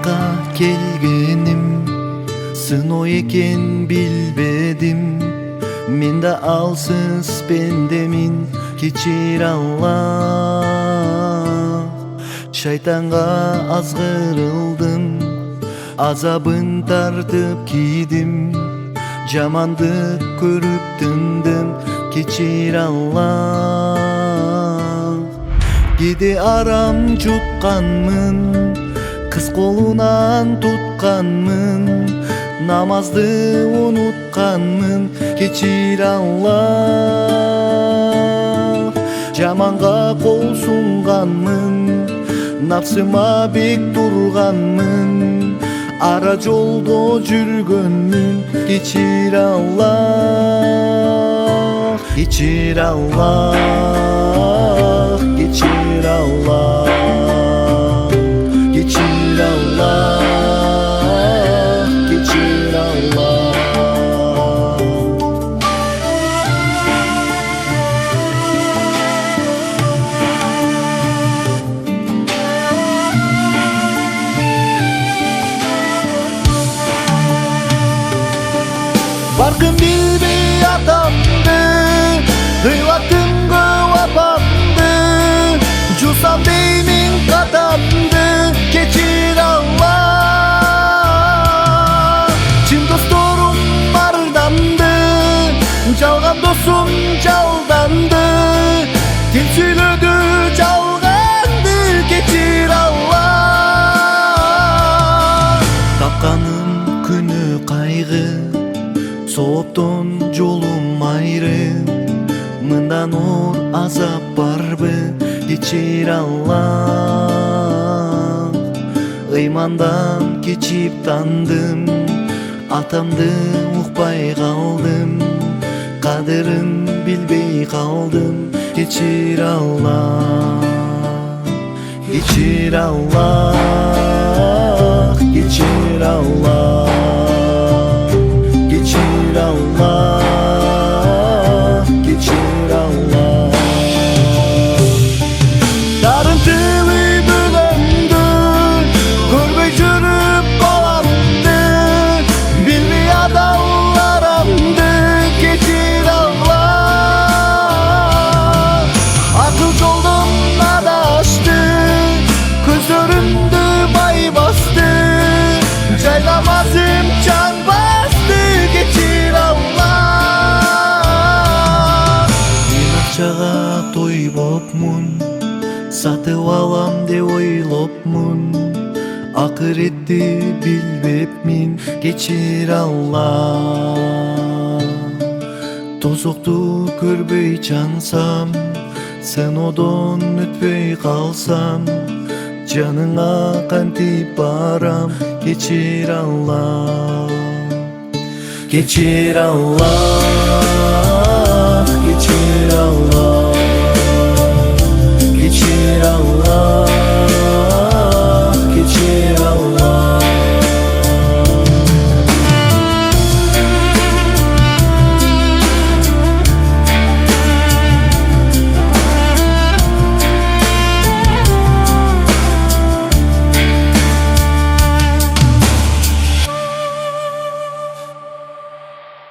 hayatqa kelgenim sınoo eken bilbedim. Men de alsız pendemin, kechir Allah. Şeytanға azgırıldım, azabın tartıp kiydim. Jamandık körüp tındım, kechir Allah. Gide aram jutkanmın, kız kolundan tutkanmın. Namazdı unutkanmın, kechir Allah. Jamanға kol sunganmın, nafsıma bek durganmın. Ara jolda жүргөнмүн, kechir Allah. Kechir Allah, kechir Allah, kechir Allah, kechir Allah. Barkın bilbey atamdı, kıylattım köp apamdı. Jusam beynin katamdı, kechir Allah. Çin dostorum bardandı, çalgan dosum çaldandı. Dil süylödü çalgandı, kechir Allah. Tapkanım күнү кайгы, Соптон жолум айры, мындан оор азап барбы, кечир Allah. Ыймандан кечип тандым, атамды укпай калдым, кадырын билбей калдым, кечир Allah. Kechir Allah, kechir Allah, kechir Allah, kechir Allah. Darıntılı bölündü, görmey жүрүп kalandı. Bilmey adamlaramdı, kechir Allah. Akıl joldan adaştı, gözlerimde bay bastı. Jaylamazım can bastı, kechir Allah. Men akçaga toy bopmun, satıp alam dep oylopmun. Akıretти bilbepmin, kechir Allah. Tozoktu көрбөй чаңсам, сыноодон өтпөй калсам. Canına kantip baram, kechir Allah. Kechir Allah, kechir Allah.